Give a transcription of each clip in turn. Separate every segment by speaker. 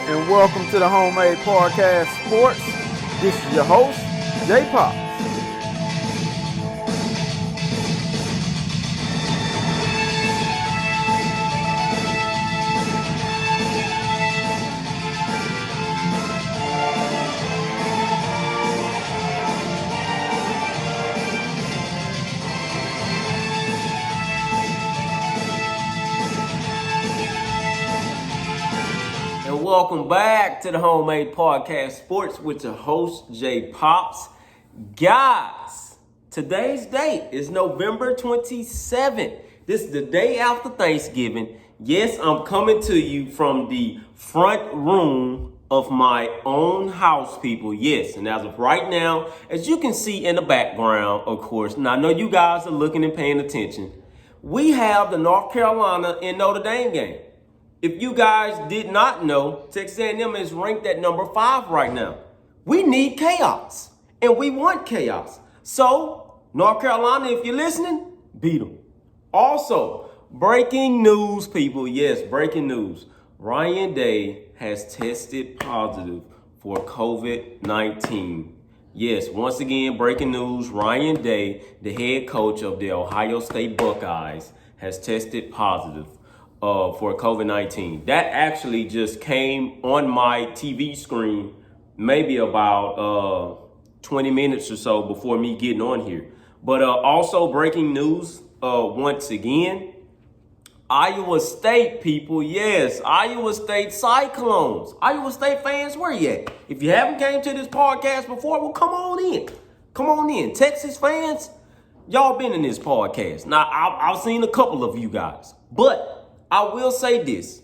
Speaker 1: and welcome to the Homemade Podcast Sports. This is your host, J Pop.
Speaker 2: Welcome back to the Homemade Podcast Sports with your host, J Pops. Guys, today's date is November 27th. This is the day after Thanksgiving. Yes, I'm coming to you from the front room of my own house, people. Yes, and as of right now, as you can see in the background, of course, and I know you guys are looking and paying attention, we have the North Carolina and Notre Dame game. If you guys did not know, Texas A&M is ranked at number 5 right now. We need chaos, and we want chaos. So, North Carolina, if you're listening, beat them. Also, breaking news, people. Yes, breaking news. Ryan Day has tested positive for COVID-19. Yes, once again, breaking news. Ryan Day, the head coach of the Ohio State Buckeyes, has tested positive for COVID-19. That actually just came on my TV screen maybe about 20 minutes or so before me getting on here. But also breaking news once again, Iowa State, people. Yes, Iowa State Cyclones. Iowa State fans, where you at? If you haven't came to this podcast before, well, come on in. Come on in. Texas fans, y'all been in this podcast. Now, I've seen a couple of you guys, but I will say this.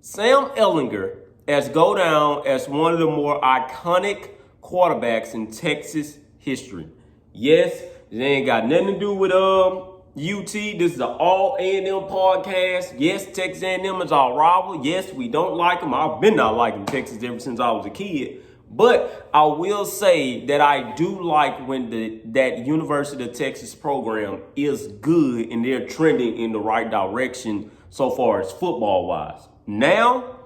Speaker 2: Sam Ehlinger has go down as one of the more iconic quarterbacks in Texas history. Yes, it ain't got nothing to do with UT. This is an all A&M podcast. Yes, Texas A&M is our rival. Yes, we don't like them. I've been not liking Texas ever since I was a kid. But I will say that I do like when that University of Texas program is good and they're trending in the right direction so far as football wise. Now,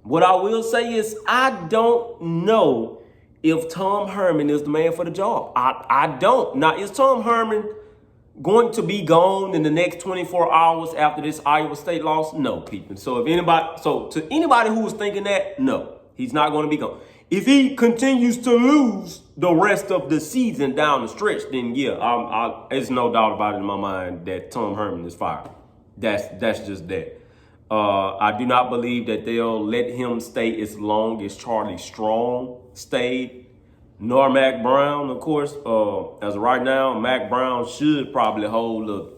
Speaker 2: what I will say is I don't know if Tom Herman is the man for the job. I don't. Now, is Tom Herman going to be gone in the next 24 hours after this Iowa State loss? No, people. So to anybody who was thinking that, no, he's not going to be gone. If he continues to lose the rest of the season down the stretch, then yeah, there's no doubt about it in my mind that Tom Herman is fired. That's just that. I do not believe that they'll let him stay as long as Charlie Strong stayed. Nor Mac Brown, of course. As of right now, Mac Brown should probably hold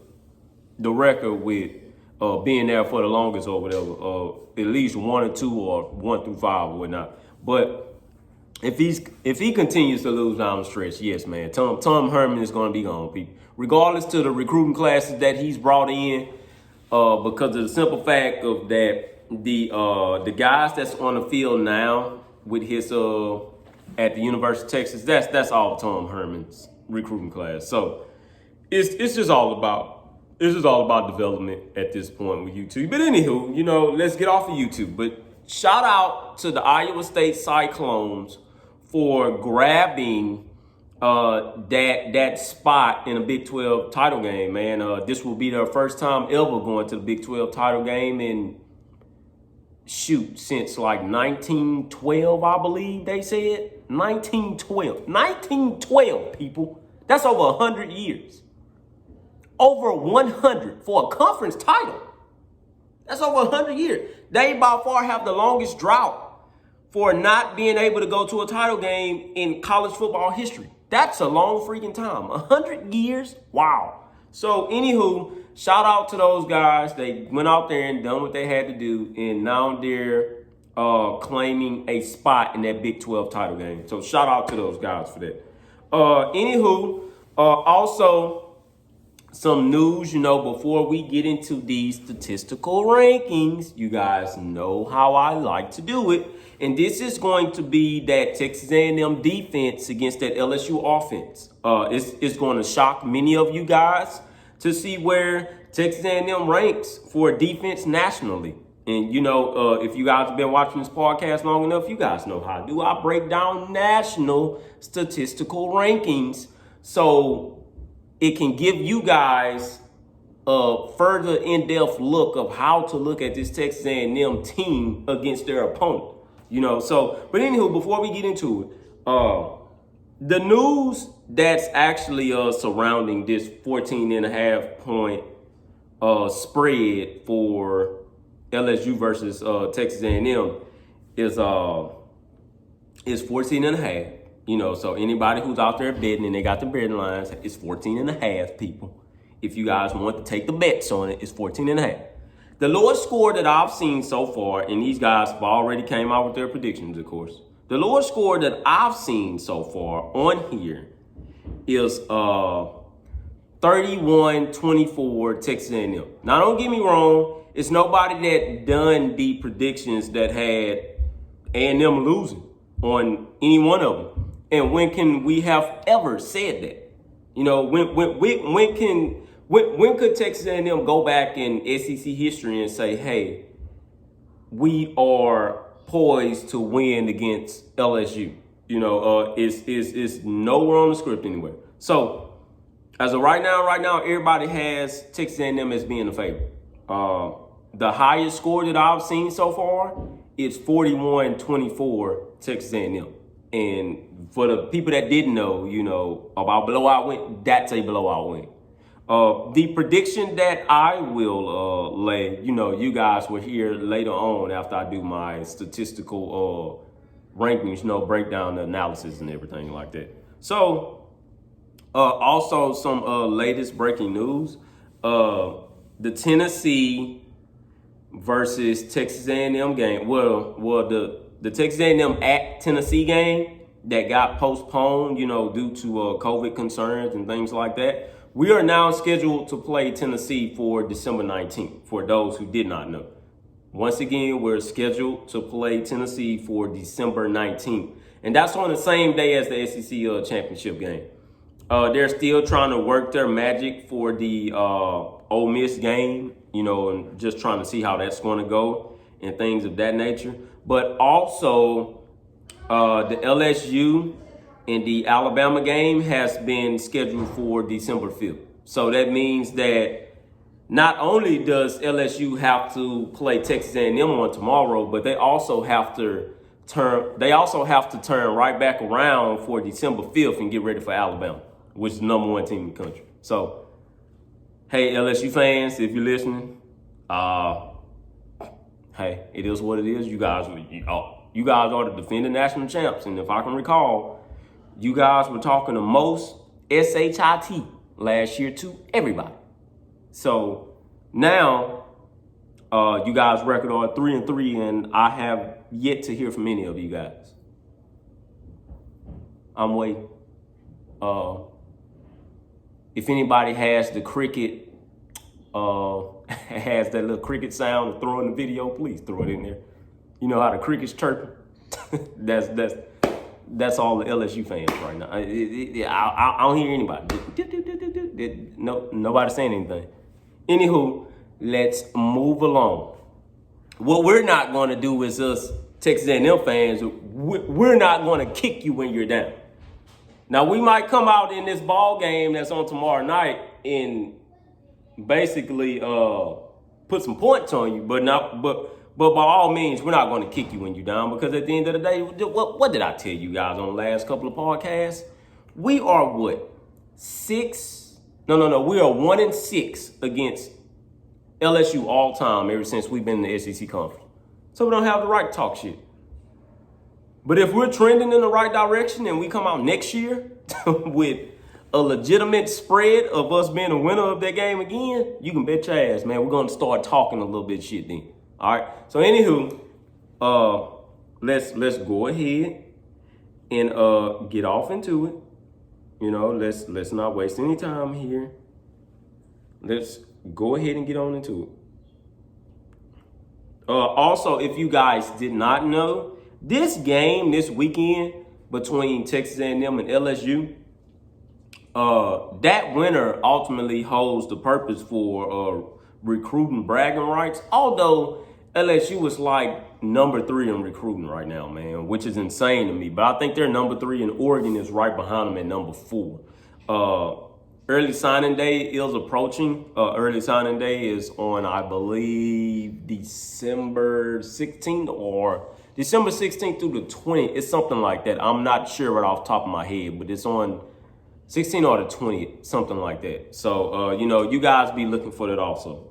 Speaker 2: the record with being there for the longest or whatever. At least 1 or 2 or 1 through 5 or whatnot. But if he continues to lose down the stretch, yes, man, Tom Herman is going to be gone, people. Regardless to the recruiting classes that he's brought in, because of the simple fact of that the guys that's on the field now with his at the University of Texas, that's all Tom Herman's recruiting class. So it's just all about development at this point with YouTube. But anywho, let's get off of YouTube. But shout out to the Iowa State Cyclones for grabbing that spot in a Big 12 title game, man. This will be their first time ever going to the Big 12 title game since like 1912, I believe they said. 1912, people. That's over 100 years. Over 100 for a conference title. That's over 100 years. They by far have the longest drought for not being able to go to a title game in college football history. That's a long freaking time. 100 years? Wow. So, anywho, shout out to those guys. They went out there and done what they had to do, and now they're claiming a spot in that Big 12 title game. So, shout out to those guys for that. Also, some news, before we get into these statistical rankings, you guys know how I like to do it. And this is going to be that Texas A&M defense against that LSU offense. It's going to shock many of you guys to see where Texas A&M ranks for defense nationally. And if you guys have been watching this podcast long enough, you guys know how I break down national statistical rankings so it can give you guys a further in-depth look of how to look at this Texas A&M team against their opponent. But anywho, before we get into it, the news that's actually surrounding this 14.5 point spread for LSU versus Texas A&M is 14.5. So anybody who's out there betting and they got the betting lines, it's 14.5, people. If you guys want to take the bets on it, it's 14.5. The lowest score that I've seen so far, and these guys have already came out with their predictions, of course. The lowest score that I've seen so far on here is 31-24 Texas A&M. Now, don't get me wrong. It's nobody that done the predictions that had A&M losing on any one of them. And when can we have ever said that? When could Texas A&M go back in SEC history and say, hey, we are poised to win against LSU? It's nowhere on the script anywhere. So as of right now, everybody has Texas A&M as being the favorite. The highest score that I've seen so far is 41-24 Texas A&M. And for the people that didn't know, about blowout win, that's a blowout win. The prediction that I will lay, you guys will hear later on after I do my statistical rankings, breakdown, the analysis and everything like that. So, also some latest breaking news. The Tennessee versus Texas A&M game. Well, the Texas A&M at Tennessee game that got postponed, due to COVID concerns and things like that. We are now scheduled to play Tennessee for December 19th, for those who did not know. Once again, we're scheduled to play Tennessee for December 19th. And that's on the same day as the SEC championship game. They're still trying to work their magic for the Ole Miss game, and just trying to see how that's going to go and things of that nature. But also, the LSU and the Alabama game has been scheduled for December 5th. So that means that not only does LSU have to play Texas A&M on tomorrow, but they also have to turn right back around for December 5th and get ready for Alabama, which is the number one team in the country. So, hey, LSU fans, if you're listening, hey, it is what it is. You guys are the defending national champs. And if I can recall, you guys were talking the most SHIT last year to everybody. So now you guys' record are 3-3, and I have yet to hear from any of you guys. I'm waiting. If anybody has the cricket, has that little cricket sound to throw in the video, please throw it in there. You know how the cricket's chirping? That's all the LSU fans right now. I don't hear anybody. Nobody saying anything. Anywho, let's move along. What we're not going to do is us Texas A&M fans, we're not going to kick you when you're down. Now, we might come out in this ball game that's on tomorrow night and basically put some points on you, but by all means, we're not going to kick you when you're down, because at the end of the day, what did I tell you guys on the last couple of podcasts? We are what? We are 1-6 against LSU all time ever since we've been in the SEC conference. So we don't have the right to talk shit. But if we're trending in the right direction and we come out next year with a legitimate spread of us being a winner of that game again, you can bet your ass, man, we're going to start talking a little bit of shit then. All right. So anywho, let's go ahead and get off into it. Let's not waste any time here. Let's go ahead and get on into it. Also, if you guys did not know, this game this weekend between Texas A&M and LSU, that winner ultimately holds the purpose for recruiting bragging rights. Although LSU is like number 3 in recruiting right now, man, which is insane to me. But I think they're number 3, and Oregon is right behind them at number 4. Early signing day is approaching. Early signing day is on, I believe, December 16th or December 16th through the 20th. It's something like that. I'm not sure right off the top of my head, but it's on 16th or the 20th, something like that. So, you guys be looking for that also.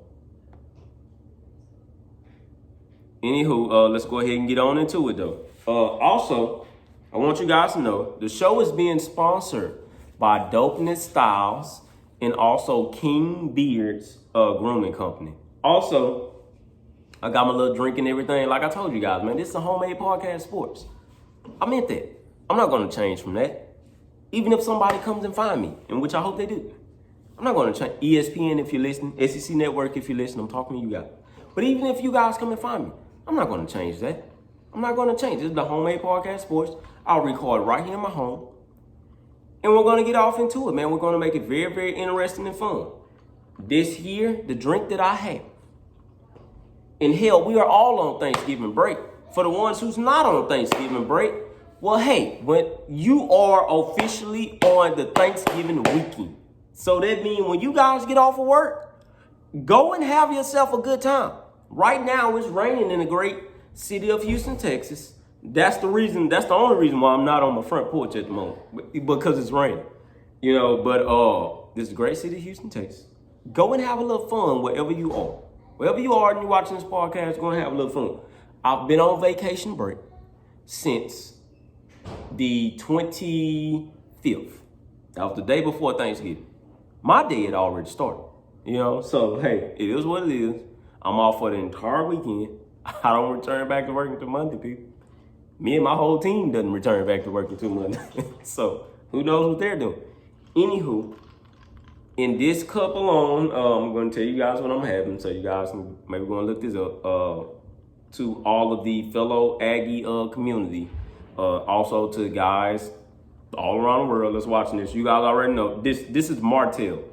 Speaker 2: Anywho, let's go ahead and get on into it, though. Also, I want you guys to know the show is being sponsored by Dopeness Styles and also King Beard's grooming company. Also, I got my little drink and everything. Like I told you guys, man, this is a homemade podcast sports. I meant that. I'm not going to change from that. Even if somebody comes and find me, in which I hope they do. I'm not going to change. ESPN if you're listening, SEC Network if you're listening, I'm talking to you guys. But even if you guys come and find me, I'm not going to change that. I'm not going to change. This is the homemade podcast sports. I'll record right here in my home. And we're going to get off into it, man. We're going to make it very, very interesting and fun. This year, the drink that I have. And hell, we are all on Thanksgiving break. For the ones who's not on Thanksgiving break, well, hey, when you are officially on the Thanksgiving weekend. So that means when you guys get off of work, go and have yourself a good time. Right now, it's raining in the great city of Houston, Texas. That's the only reason why I'm not on my front porch at the moment, because it's raining. But this is the great city of Houston, Texas. Go and have a little fun wherever you are. Wherever you are and you're watching this podcast, go and have a little fun. I've been on vacation break since the 25th. That was the day before Thanksgiving. My day had already started, so hey, it is what it is. I'm off for the entire weekend. I don't return back to work until Monday, people. Me and my whole team doesn't return back to work until Monday. So who knows what they're doing. Anywho, in this cup alone, I'm going to tell you guys what I'm having, so you guys can maybe go and look this up. To all of the fellow Aggie community, also to guys all around the world that's watching this. You guys already know this is Martell.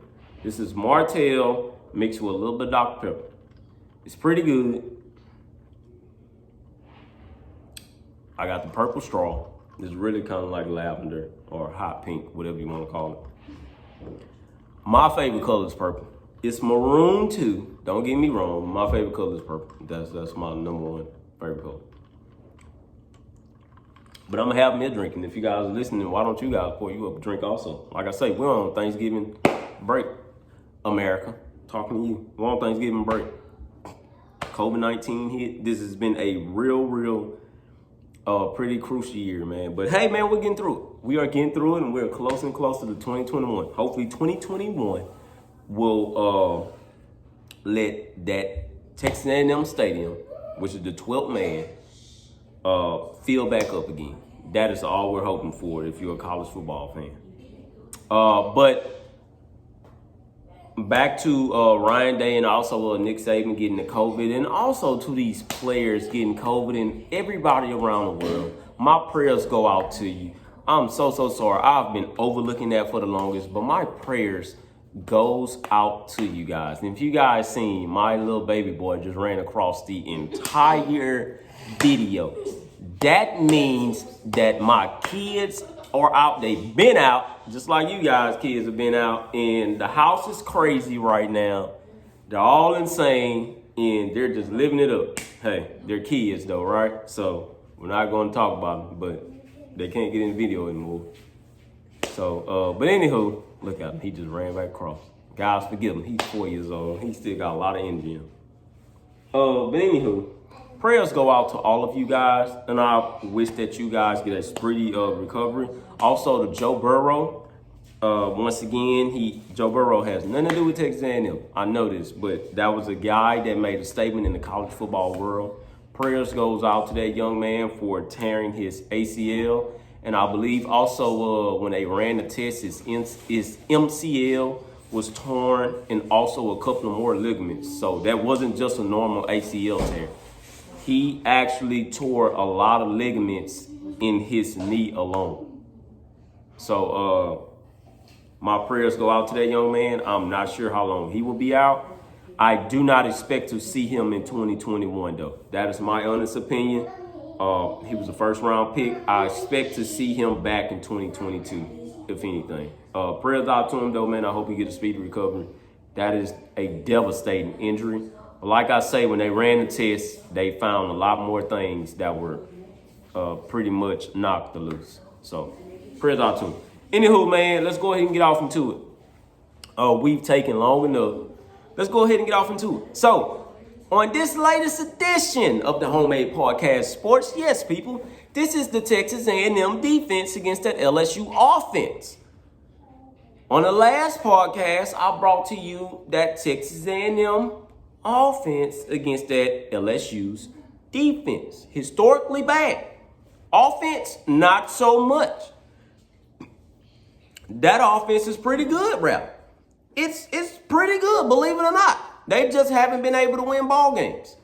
Speaker 2: This is Martell mixed with a little bit of Dr. Pepper. It's pretty good. I got the purple straw. It's really kind of like lavender or hot pink, whatever you want to call it. My favorite color is purple. It's maroon too. Don't get me wrong. My favorite color is purple. That's my number 1 favorite color. But I'm going to have me a drink. And if you guys are listening, why don't you guys pour you up a drink also? Like I say, we're on Thanksgiving break, America. Talking to you. We're on Thanksgiving break. COVID-19 hit. This has been a real pretty crucial year, man. But hey, man, we're getting through it. We are getting through it, and we're closer and closer to 2021. Hopefully 2021 will let that Texas A&M stadium, which is the 12th man, fill back up again. That is all we're hoping for if you're a college football fan. But back to Ryan Day and also Nick Saban getting the COVID, and also to these players getting COVID and everybody around the world. My prayers go out to you. I'm so sorry. I've been overlooking that for the longest, but my prayers goes out to you guys. And if you guys seen, my little baby boy just ran across the entire video. That means that my kids are out. They've been out, just like you guys kids have been out. And the house is crazy right now. They're all insane, and they're just living it up. Hey, they're kids though, right? So we're not going to talk about them, but they can't get in the video anymore. So, but anywho, look at him. He just ran back across. Guys, forgive him. He's 4 years old. He still got a lot of energy in him. But anywho, prayers go out to all of you guys, and I wish that you guys get a speedy recovery. Also to Joe Burrow. Once again, Joe Burrow has nothing to do with Texas A&M. I know this, but that was a guy that made a statement in the college football world. Prayers goes out to that young man for tearing his ACL. And I believe also when they ran the test, his MCL was torn, and also a couple of more ligaments. So that wasn't just a normal ACL tear. He actually tore a lot of ligaments in his knee alone. So my prayers go out to that young man. I'm not sure how long he will be out. I do not expect to see him in 2021, though. That is my honest opinion. He was a first-round pick. I expect to see him back in 2022, if anything. Prayers out to him, though, man. I hope he gets a speedy recovery. That is a devastating injury. But like I say, when they ran the test, they found a lot more things that were pretty much knocked loose. So, prayers out to him. Anywho, man, let's go ahead and get off into it. We've taken long enough. Let's go ahead and get off into it. So, on this latest edition of the Homemade Podcast Sports, yes, people, this is the Texas A&M defense against that LSU offense. On the last podcast, I brought to you that Texas A&M offense against that LSU's defense. Historically bad. Offense, not so much. That offense is pretty good, rap. It's pretty good, believe it or not. They just haven't been able to win ball games.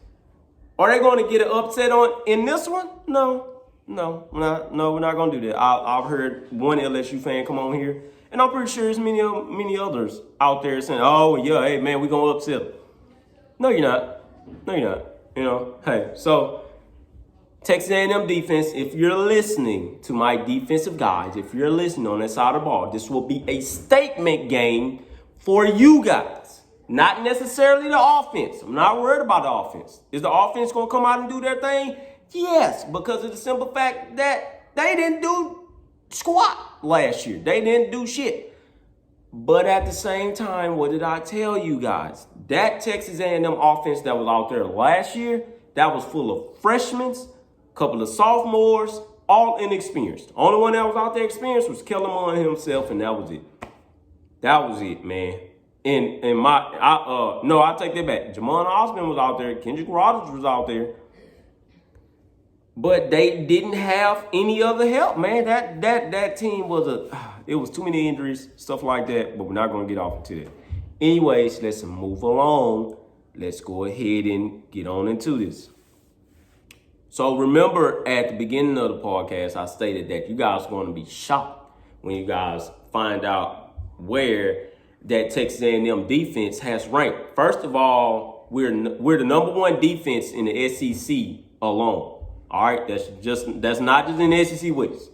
Speaker 2: Are they going to get an upset in this one? No, we're not going to do that. I've heard one LSU fan come on here, and I'm pretty sure there's many others out there saying, "Oh yeah, hey man, we're going to upset them." No, you're not. You know, hey, so Texas A&M defense, if you're listening to my defensive guys, if you're listening on that side of the ball, this will be a statement game for you guys. Not necessarily the offense. I'm not worried about the offense. Is the offense going to come out and do their thing? Yes, because of the simple fact that they didn't do squat last year. They didn't do shit. But at the same time, what did I tell you guys? That Texas A&M offense that was out there last year, that was full of freshmen, a couple of sophomores, all inexperienced. The only one that was out there experienced was Kellerman himself, and that was it. That was it, man. I take that back. Jamon Osmond was out there. Kendrick Rogers was out there. But they didn't have any other help, man. That team it was too many injuries, stuff like that. But we're not going to get off into that. Anyways, let's move along. Let's go ahead and get on into this. So remember at the beginning of the podcast, I stated that you guys are going to be shocked when you guys find out where that Texas A&M defense has ranked. First of all, we're the number one defense in the SEC alone. All right, that's not just in the SEC West.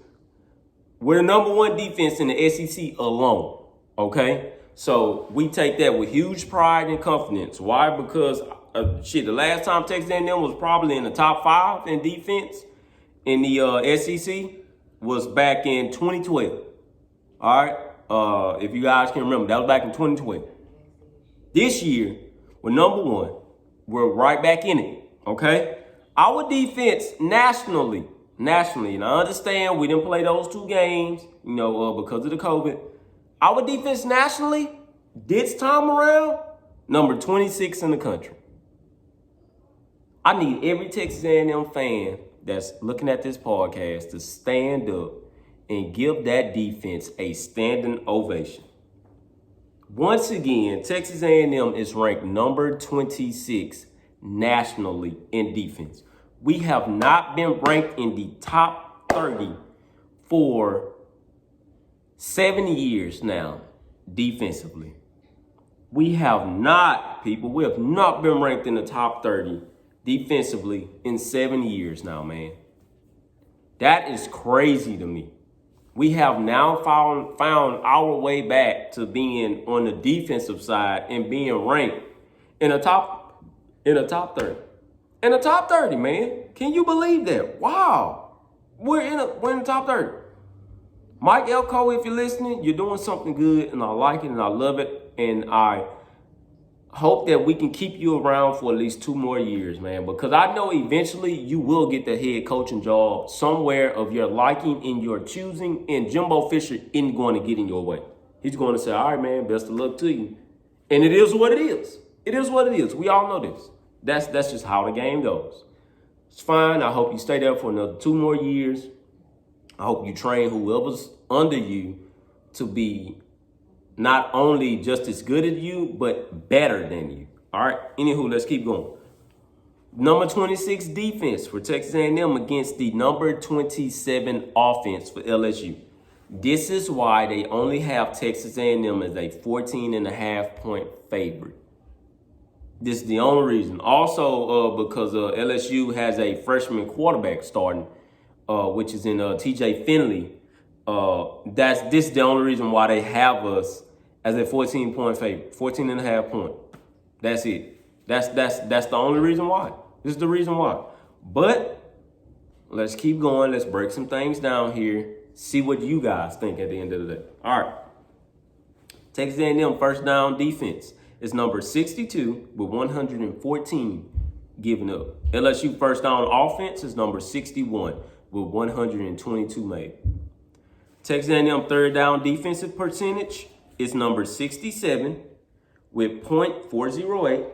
Speaker 2: We're the number one defense in the SEC alone. Okay, so we take that with huge pride and confidence. Why? Because the last time Texas A&M was probably in the top 5 in defense in the SEC was back in 2012. All right. If you guys can remember, that was back in 2020. This year, we're number one. We're right back in it, okay? Our defense nationally, and I understand we didn't play those 2 games, because of the COVID. Our defense nationally, this time around, number 26 in the country. I need every Texas A&M fan that's looking at this podcast to stand up and give that defense a standing ovation. Once again, Texas A&M is ranked number 26 nationally in defense. We have not been ranked in the top 30 for 7 years now defensively. We have not been ranked in the top 30 defensively in 7 years now, man. That is crazy to me. We have now found our way back to being on the defensive side and being ranked in the top 30. In the top 30, man. Can you believe that? Wow. We're in the top 30. Mike Elko, if you're listening, you're doing something good, and I like it and I love it, and I hope that we can keep you around for at least 2 more years, man, because I know eventually you will get the head coaching job somewhere of your liking and your choosing, and Jimbo Fisher isn't going to get in your way. He's going to say, all right, man, best of luck to you. And it is what it is. It is what it is. We all know this. That's just how the game goes. It's fine. I hope you stay there for another 2 more years. I hope you train whoever's under you to be not only just as good as you, but better than you. All right. Anywho, let's keep going. Number 26 defense for Texas A&M against the number 27 offense for LSU. This is why they only have Texas A&M as a 14.5 point favorite. This is the only reason. Also, because LSU has a freshman quarterback starting, which is in TJ Finley. This is the only reason why they have us as a 14-point favorite, 14.5 point. That's it. That's the only reason why. This is the reason why. But let's keep going. Let's break some things down here. See what you guys think at the end of the day. All right. Texas A&M first down defense is number 62 with 114 given up. LSU first down offense is number 61 with 122 made. Texas A&M third down defensive percentage is number 67 with .408.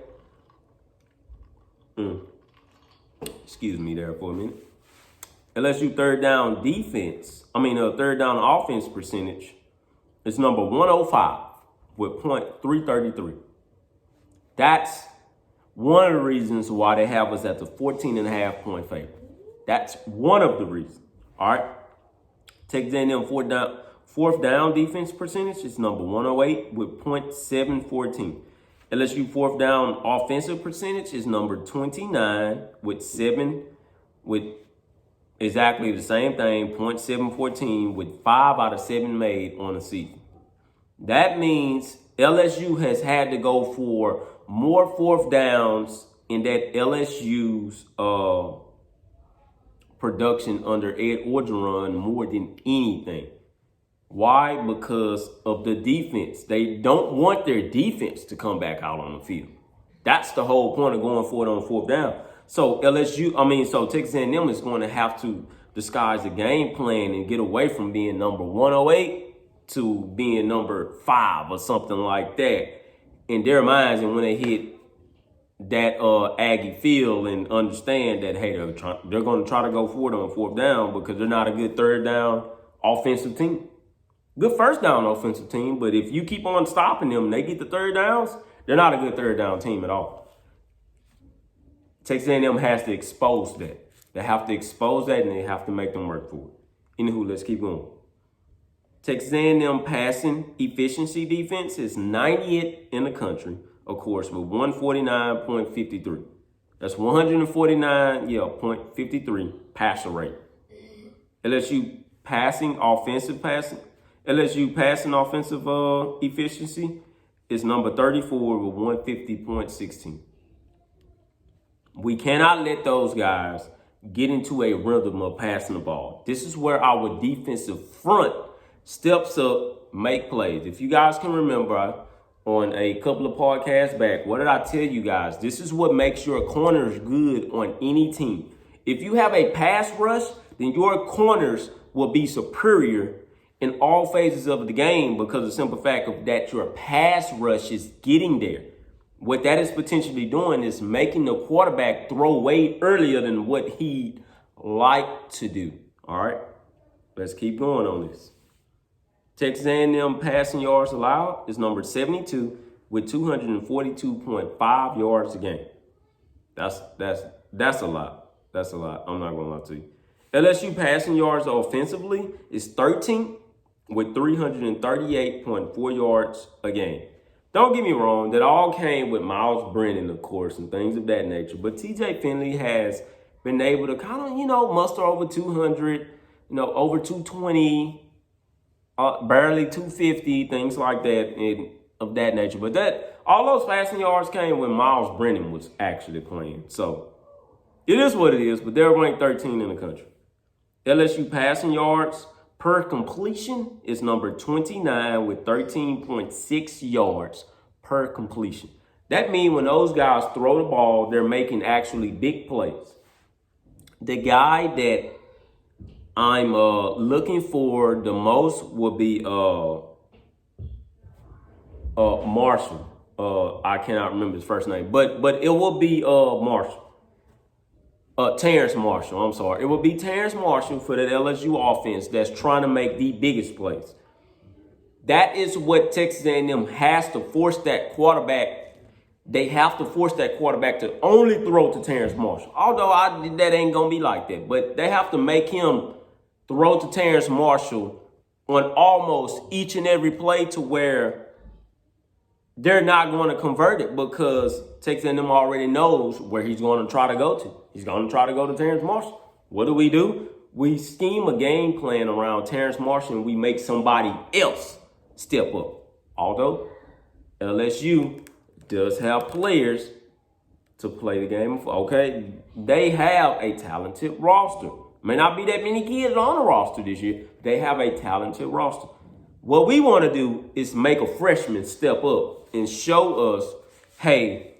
Speaker 2: Excuse me there for a minute. LSU third down third down offense percentage is number 105 with .333. That's one of the reasons why they have us at the 14.5 point favorite. That's one of the reasons. All right. Texas A&M fourth down defense percentage is number 108 with .714. LSU fourth down offensive percentage is number 29 with exactly the same thing, .714 with 5 out of 7 made on the season. That means LSU has had to go for more fourth downs in that LSU's production under Ed Orgeron more than anything. Why? Because of the defense. They don't want their defense to come back out on the field. That's the whole point of going for it on fourth down. So Texas A&M is going to have to disguise the game plan and get away from being number 108 to being number 5 or something like that in their minds. And when they hit that Aggie field and understand that, hey, they're going to try to go for it on fourth down because they're not a good third down offensive team. Good first down offensive team, but if you keep on stopping them and they get the third downs, they're not a good third down team at all. Texas A&M has to expose that. They have to expose that and they have to make them work for it. Anywho, let's keep going. Texas A&M passing efficiency defense is 90th in the country, of course, with 149.53. That's 149.53 passer rate. LSU passing offensive efficiency is number 34 with 150.16. We cannot let those guys get into a rhythm of passing the ball. This is where our defensive front steps up, make plays. If you guys can remember on a couple of podcasts back, what did I tell you guys? This is what makes your corners good on any team. If you have a pass rush, then your corners will be superior in all phases of the game because of the simple fact of that your pass rush is getting there. What that is potentially doing is making the quarterback throw way earlier than what he'd like to do. All right, let's keep going on this. Texas A&M passing yards allowed is number 72 with 242.5 yards a game. That's a lot. That's a lot. I'm not gonna lie to you. LSU passing yards offensively is 13 with 338.4 yards a game. Don't get me wrong, that all came with Miles Brennan, of course, and things of that nature. But TJ Finley has been able to kind of, muster over 200, over 220, barely 250, things like that of that nature. But all those passing yards came when Miles Brennan was actually playing. So it is what it is, but they're ranked 13 in the country. LSU passing yards per completion is number 29 with 13.6 yards per completion. That means when those guys throw the ball, they're making actually big plays. The guy that I'm looking for the most will be Marshall. I cannot remember his first name, but it will be Marshall. Terrence Marshall, I'm sorry. It will be Terrence Marshall for the LSU offense that's trying to make the biggest plays. That is what Texas A&M has to force that quarterback. They have to force that quarterback to only throw to Terrence Marshall. Although that ain't going to be like that. But they have to make him throw to Terrence Marshall on almost each and every play to where they're not going to convert it because Texas A&M already knows where he's going to try to go to. He's going to try to go to Terrence Marshall. What do? We scheme a game plan around Terrence Marshall and we make somebody else step up. Although LSU does have players to play the game. Okay, they have a talented roster. May not be that many kids on the roster this year. They have a talented roster. What we want to do is make a freshman step up and show us, hey,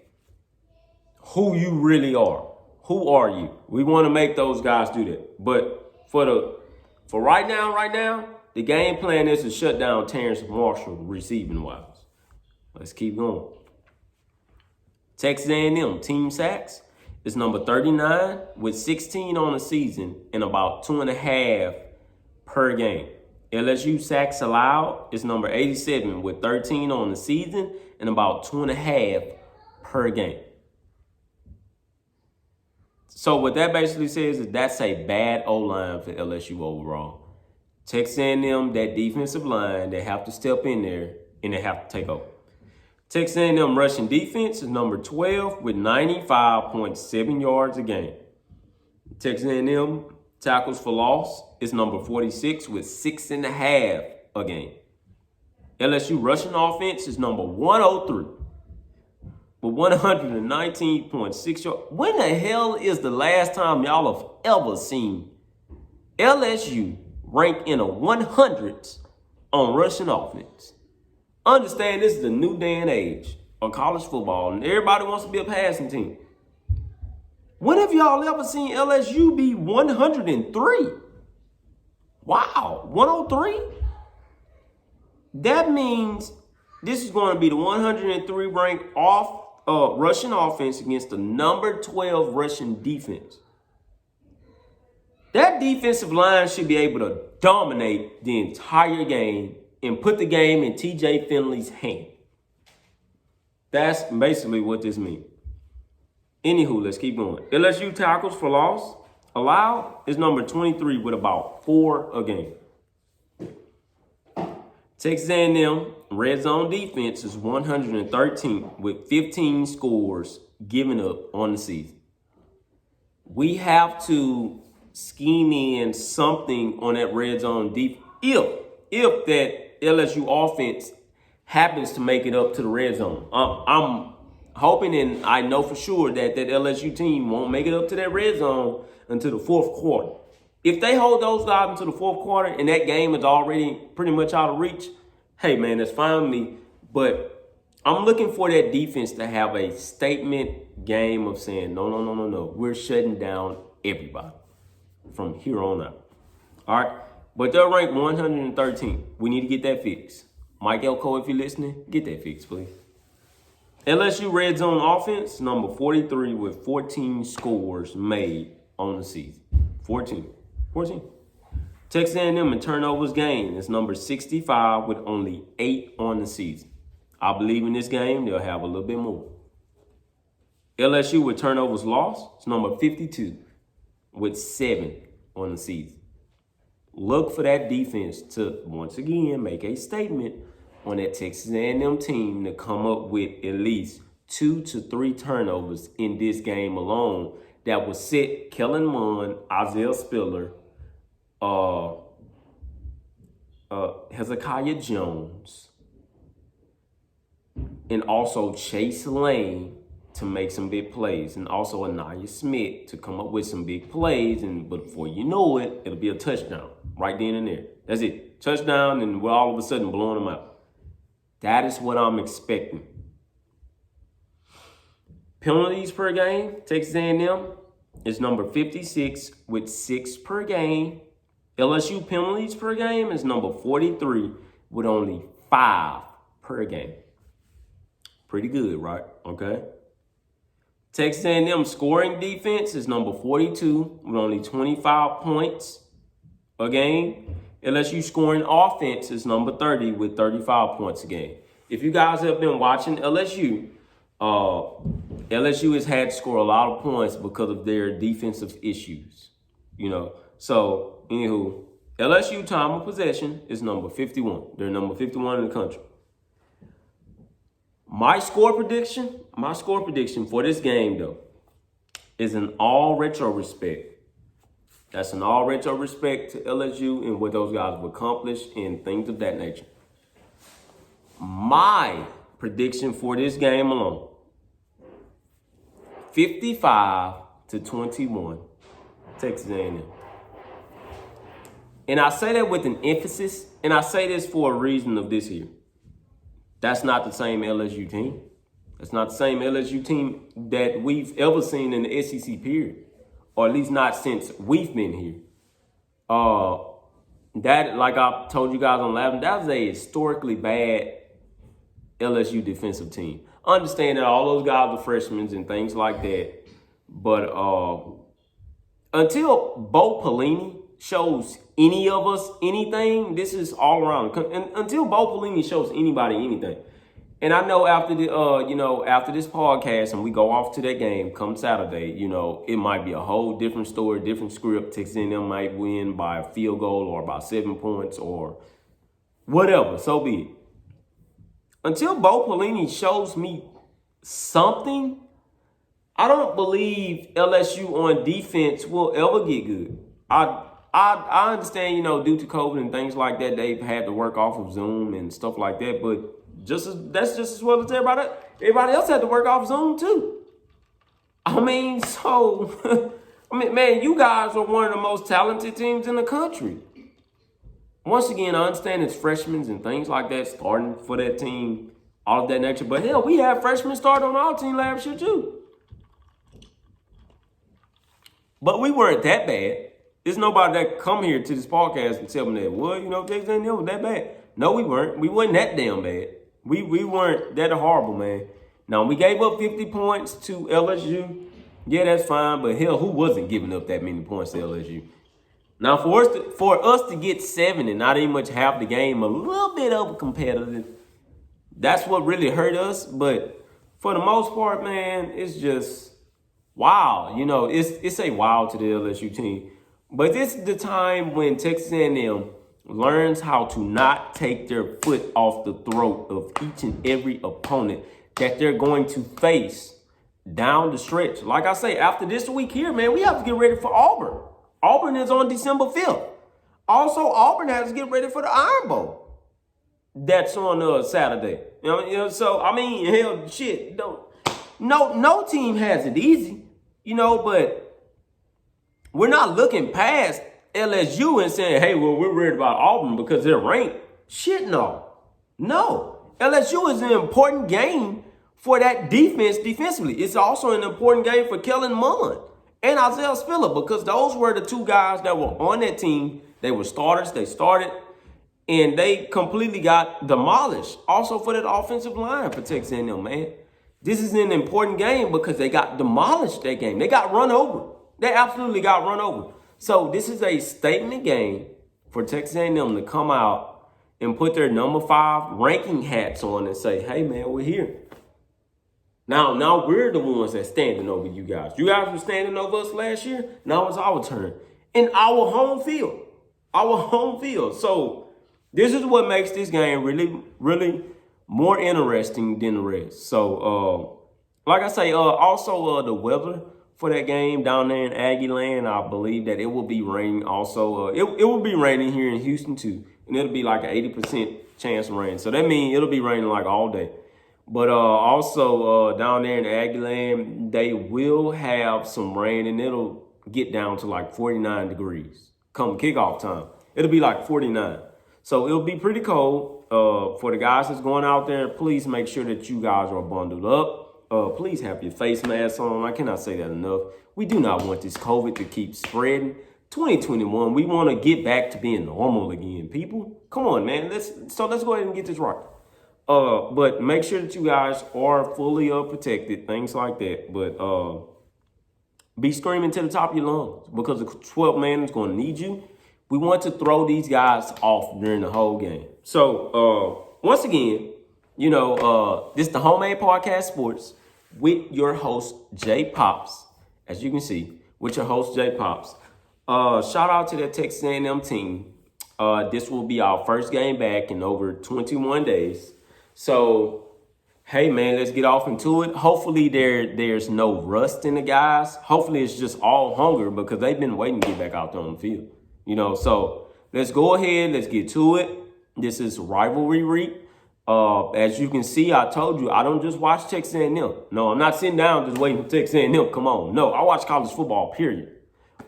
Speaker 2: who you really are. Who are you? We want to make those guys do that. But for right now, the game plan is to shut down Terrence Marshall receiving wise. Let's keep going. Texas A&M team sacks is number 39 with 16 on the season and about 2.5 per game. LSU sacks allowed is number 87 with 13 on the season and about 2.5 per game. So what that basically says is that's a bad O-line for LSU overall. Texas A&M, that defensive line, they have to step in there and they have to take over. Texas A&M rushing defense is number 12 with 95.7 yards a game. Texas A&M tackles for loss is number 46 with 6.5 a game. LSU rushing offense is number 103 with 119.6 yards. When the hell is the last time y'all have ever seen LSU rank in the 100s on rushing offense? Understand this is the new day and age of college football, and everybody wants to be a passing team. When have y'all ever seen LSU be 103? Wow, 103? That means this is going to be the 103 ranked rushing offense against the number 12 rushing defense. That defensive line should be able to dominate the entire game and put the game in TJ Finley's hand. That's basically what this means. Anywho, let's keep going. LSU tackles for loss allowed is number 23 with about 4 a game. Texas A&M red zone defense is 113 with 15 scores given up on the season. We have to scheme in something on that red zone defense if that LSU offense happens to make it up to the red zone. I'm hoping and I know for sure that LSU team won't make it up to that red zone until the fourth quarter. If they hold those guys until the fourth quarter and that game is already pretty much out of reach, hey, man, that's fine with me. But I'm looking for that defense to have a statement game of saying, no. We're shutting down everybody from here on out. All right? But they're ranked 113. We need to get that fixed. Mike Elko, if you're listening, get that fixed, please. LSU red zone offense, number 43 with 14 scores made on the season. 14. Texas A&M in turnovers gained is number 65 with only 8 on the season. I believe in this game, they'll have a little bit more. LSU with turnovers lost is number 52 with 7 on the season. Look for that defense to, once again, make a statement on that Texas A&M team to come up with at least 2 to 3 turnovers in this game alone that will set Kellen Mond, Isaiah Spiller, Hezekiah Jones, and also Chase Lane to make some big plays, and also Anaya Smith to come up with some big plays, but before you know it, it'll be a touchdown right then and there. That's it. Touchdown, and we're all of a sudden blowing them out. That is what I'm expecting. Penalties per game, Texas A&M is number 56 with 6 per game. LSU penalties per game is number 43 with only 5 per game. Pretty good, right? Okay. Texas A&M scoring defense is number 42 with only 25 points a game. LSU scoring offense is number 30 with 35 points a game. If you guys have been watching LSU, LSU has had to score a lot of points because of their defensive issues. So, anywho, LSU time of possession is number 51. They're number 51 in the country. My score prediction for this game, though, is an all retro respect. That's an all retro respect to LSU and what those guys have accomplished and things of that nature. My prediction for this game alone, 55-21, Texas A&M. And I say that with an emphasis, and I say this for a reason of this here. That's not the same LSU team. That's not the same LSU team that we've ever seen in the SEC period, or at least not since we've been here. That, like I told you guys on Lavin, that was a historically bad LSU defensive team. Understand that all those guys are freshmen and things like that, but until Bo Pelini shows any of us anything, this is all around. And until Bo Pelini shows anybody anything. And I know after the after this podcast and we go off to that game come Saturday, it might be a whole different story, different script. Texas A&M might win by a field goal or by 7 points or whatever. So be it. Until Bo Pelini shows me something, I don't believe LSU on defense will ever get good. I understand, due to COVID and things like that, they've had to work off of Zoom and stuff like that. But that's just as well as everybody else had to work off Zoom too. Man, you guys are one of the most talented teams in the country. Once again, I understand it's freshmen and things like that starting for that team, all of that nature. But hell, we had freshmen start on our team last year too. But we weren't that bad. There's nobody that come here to this podcast and tell me that, Texas A&M was that bad. No, we weren't. We wasn't that damn bad. We weren't that horrible, man. Now, we gave up 50 points to LSU. Yeah, that's fine. But hell, who wasn't giving up that many points to LSU? Now, for us to get 7 and not even much half the game, a little bit over competitive, that's what really hurt us. But for the most part, man, it's just wow. It's a wow to the LSU team. But this is the time when Texas A&M learns how to not take their foot off the throat of each and every opponent that they're going to face down the stretch. Like I say, after this week here, man, we have to get ready for Auburn. Auburn is on December 5th. Also, Auburn has to get ready for the Iron Bowl. That's on Saturday. So, hell, shit. No team has it easy, but we're not looking past LSU and saying, hey, well, we're worried about Auburn because they're ranked. Shit, no. LSU is an important game for that defense defensively. It's also an important game for Kellen Mond and Isaiah Spiller because those were the two guys that were on that team. They were starters. They started, and they completely got demolished. Also for that offensive line for Texas A&M, man. This is an important game because they got demolished that game. They got run over. They absolutely got run over. So this is a statement game for Texas A&M to come out and put their number 5 ranking hats on and say, hey, man, we're here. Now we're the ones that's standing over you guys. You guys were standing over us last year. Now it's our turn. In our home field. So this is what makes this game really, really more interesting than the rest. So, like I say, also the weather for that game down there in Aggie Land, I believe that it will be raining also. It will be raining here in Houston too. And it'll be like an 80% chance of rain. So that means it'll be raining like all day. But also down there in Aggie Land, they will have some rain and it'll get down to like 49 degrees. Come kickoff time, it'll be like 49. So it'll be pretty cold. For the guys that's going out there, please make sure that you guys are bundled up. Please have your face mask on. I cannot say that enough. We do not want this COVID to keep spreading. 2021, we want to get back to being normal again, people. Come on, man. Let's go ahead and get this right. But make sure that you guys are fully protected, things like that. But be screaming to the top of your lungs because the 12th man is going to need you. We want to throw these guys off during the whole game. So once again, this is the Homemade Podcast Sports with your host, Jay Pops. As you can see, with your host, Jay Pops. Shout out to the Texas A&M team. This will be our first game back in over 21 days. So Hey man, let's get off into it. Hopefully there's no rust in the guys. Hopefully it's just all hunger because they've been waiting to get back out there on the field. So let's go ahead, let's get to it. This is rivalry week. As you can see, I told you I don't just watch Texas A&M. No, I'm not sitting down just waiting for Texas A&M. Come on, no, I watch college football. Period.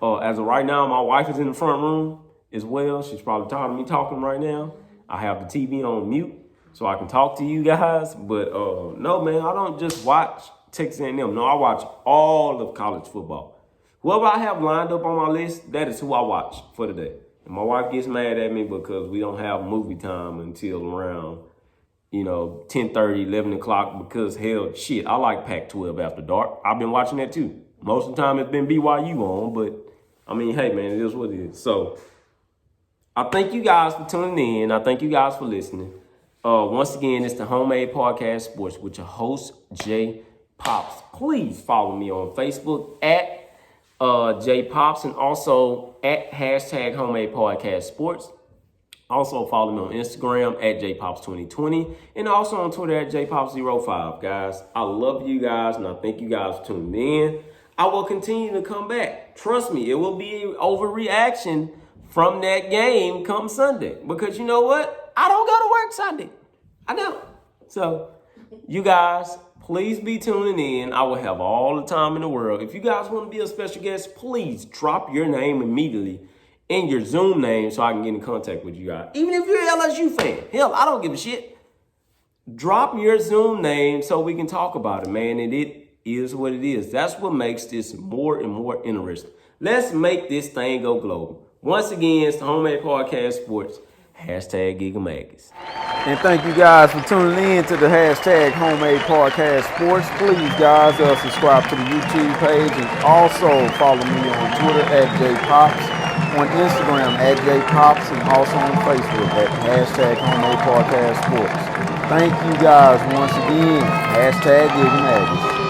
Speaker 2: As of right now, my wife is in the front room as well. She's probably tired of me talking right now. I have the TV on mute so I can talk to you guys. But no, man, I don't just watch Texas A&M. No, I watch all of college football. Whoever I have lined up on my list, that is who I watch for today. And my wife gets mad at me because we don't have movie time until around 10:30, 11 o'clock because, hell, shit, I like Pt.2 after dark. I've been watching that too. Most of the time it's been BYU on, but, I mean, hey, man, it is what it is. So, I thank you guys for tuning in. I thank you guys for listening. Once again, it's the Homemade Podcast Sports with your host, J Pops. Please follow me on Facebook at J Pops and also at hashtag Homemade Podcast Sports. Also follow me on Instagram at JPops2020 and also on Twitter at JPops05. Guys, I love you guys and I thank you guys for tuning in. I will continue to come back. Trust me, it will be an overreaction from that game come Sunday. Because you know what? I don't go to work Sunday. I don't. So, you guys, please be tuning in. I will have all the time in the world. If you guys want to be a special guest, please drop your name immediately in your Zoom name so I can get in contact with you guys. Even if you're an LSU fan. Hell, I don't give a shit. Drop your Zoom name so we can talk about it, man. And it is what it is. That's what makes this more and more interesting. Let's make this thing go global. Once again, it's the Homemade Podcast Sports. Hashtag Gigamaggots.
Speaker 1: And thank you guys for tuning in to the hashtag Homemade Podcast Sports. Please, guys, subscribe to the YouTube page and also follow me on Twitter at JPops, on Instagram at JPops, and also on Facebook at hashtag Homemade Podcast Sports. Thank you guys once again. Hashtag Gigamaggots.